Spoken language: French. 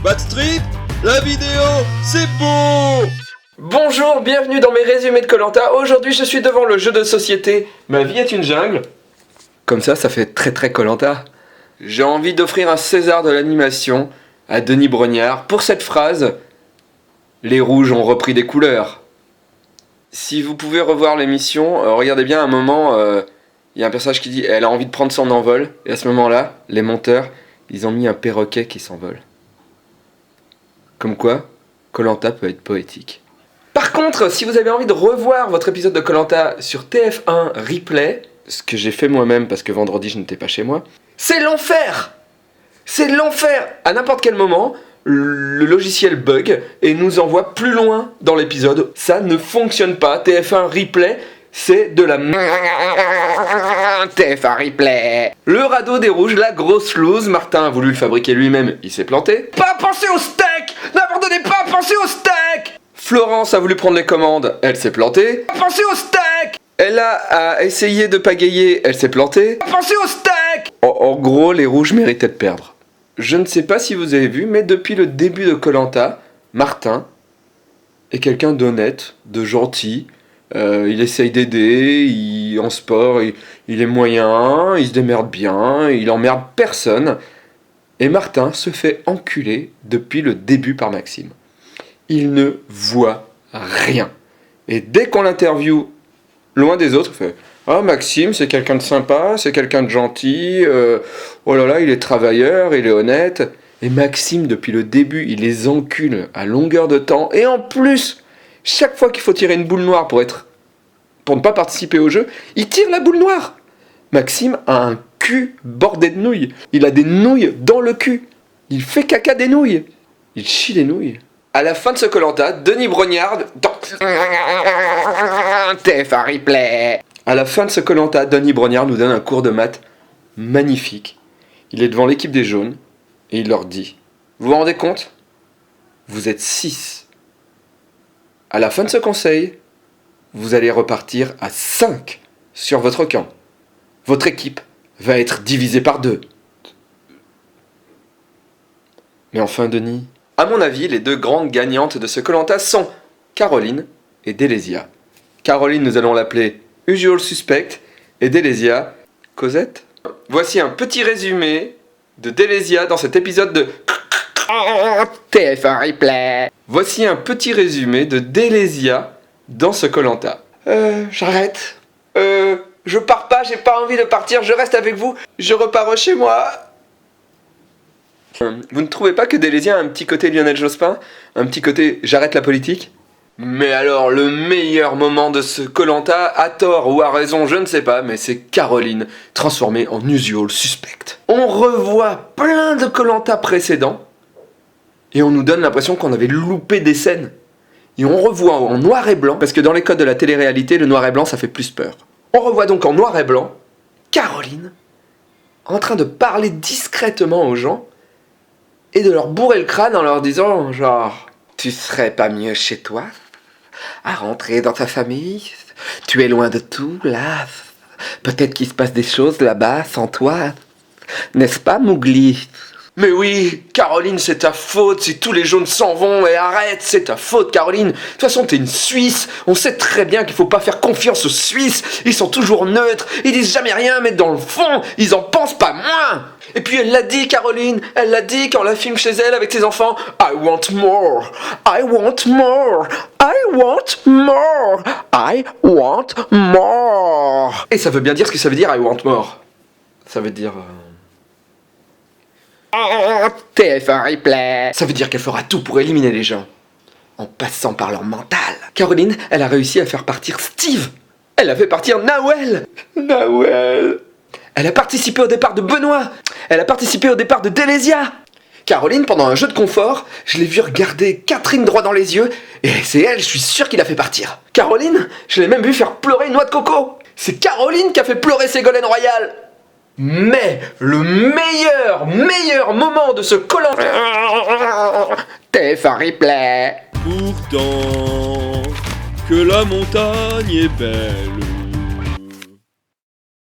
Backstreet, la vidéo, c'est beau! Bonjour, bienvenue dans mes résumés de koh-lanta. Aujourd'hui, je suis devant le jeu de société Ma vie est une jungle. Comme ça fait très koh-lanta. J'ai envie d'offrir un César de l'animation à Denis Brognard pour cette phrase: les rouges ont repris des couleurs. Si vous pouvez revoir l'émission, regardez bien, à un moment, il y a un personnage qui dit elle a envie de prendre son envol. Et à ce moment-là, les monteurs, ils ont mis un perroquet qui s'envole. Comme quoi, koh-lanta peut être poétique. Par contre, si vous avez envie de revoir votre épisode de koh-lanta sur TF1 Replay, ce que j'ai fait moi-même parce que vendredi je n'étais pas chez moi, c'est l'enfer! C'est l'enfer! À n'importe quel moment, le logiciel bug et nous envoie plus loin dans l'épisode. Ça ne fonctionne pas. TF1 Replay, c'est de la TF1 Replay. Le radeau des rouges, la grosse loose. Martin a voulu le fabriquer lui-même, il s'est planté. Pas penser au steak! N'abandonnez pas, pensez au steak! Florence a voulu prendre les commandes, elle s'est plantée. Pensez au steak! Ella a essayé de pagayer, elle s'est plantée. Pensez au steak! En gros, les rouges méritaient de perdre. Je ne sais pas si vous avez vu, mais depuis le début de koh-lanta, Martin est quelqu'un d'honnête, de gentil. Il essaye d'aider, en sport, il est moyen, il se démerde bien, il emmerde personne. Et Martin se fait enculer depuis le début par Maxime. Il ne voit rien. Et dès qu'on l'interviewe loin des autres, il fait « Ah, Maxime, c'est quelqu'un de sympa, c'est quelqu'un de gentil, oh là là, il est travailleur, il est honnête. » Et Maxime, depuis le début, il les encule à longueur de temps. Et en plus, chaque fois qu'il faut tirer une boule noire pour ne pas participer au jeu, il tire la boule noire. Maxime a un cul bordé de nouilles. Il a des nouilles dans le cul. Il fait caca des nouilles. Il chie des nouilles. À la fin de ce koh-lanta, Denis Brognard dans TF1 Replay. À la fin de ce koh-lanta, Denis Brognard nous donne un cours de maths magnifique. Il est devant l'équipe des jaunes et il leur dit: vous vous rendez compte? Vous êtes 6. À la fin de ce conseil, vous allez repartir à 5 sur votre camp. Votre équipe va être divisée par 2. Mais enfin, Denis, à mon avis, les deux grandes gagnantes de ce koh-lanta sont Caroline et Délésia. Caroline, nous allons l'appeler Usual Suspect, et Délésia, Cosette. Voici un petit résumé de Délésia dans cet épisode de TF1 Replay. Voici un petit résumé de Délésia dans ce koh-lanta. J'arrête. Je pars pas, j'ai pas envie de partir, je reste avec vous, je repars chez moi. Vous ne trouvez pas que Délésia a un petit côté Lionel Jospin? Un petit côté j'arrête la politique? Mais alors, le meilleur moment de ce koh-lanta, à tort ou à raison, je ne sais pas, mais c'est Caroline, transformée en Usual Suspect. On revoit plein de koh-lanta précédents, et on nous donne l'impression qu'on avait loupé des scènes. Et on revoit en noir et blanc, parce que dans les codes de la télé-réalité, le noir et blanc, ça fait plus peur. On revoit donc en noir et blanc Caroline en train de parler discrètement aux gens, et de leur bourrer le crâne en leur disant genre « Tu serais pas mieux chez toi à rentrer dans ta famille? Tu es loin de tout, là. Peut-être qu'il se passe des choses là-bas sans toi. N'est-ce pas, Mowgli ?» Mais oui, Caroline, c'est ta faute si tous les jaunes s'en vont, et arrête, c'est ta faute, Caroline. De toute façon, t'es une Suisse. On sait très bien qu'il faut pas faire confiance aux Suisses. Ils sont toujours neutres, ils disent jamais rien, mais dans le fond, ils en pensent pas moins. Et puis elle l'a dit, Caroline, elle l'a dit quand on la filme chez elle avec ses enfants. I want more, I want more, I want more, I want more. Et ça veut bien dire ce que ça veut dire, I want more. Ça veut dire... TF1 Replay. Ça veut dire qu'elle fera tout pour éliminer les gens, en passant par leur mental. Caroline, elle a réussi à faire partir Steve. Elle a fait partir Nawel. Nawel. Elle a participé au départ de Benoît. Elle a participé au départ de Délésia. Caroline, pendant un jeu de confort, je l'ai vu regarder Catherine droit dans les yeux, et c'est elle, je suis sûr qu'il a fait partir. Caroline, je l'ai même vu faire pleurer une noix de coco. C'est Caroline qui a fait pleurer Ségolène Royal. Mais le meilleur moment de ce koh-lanta, TF1 Replay. Pourtant, que la montagne est belle.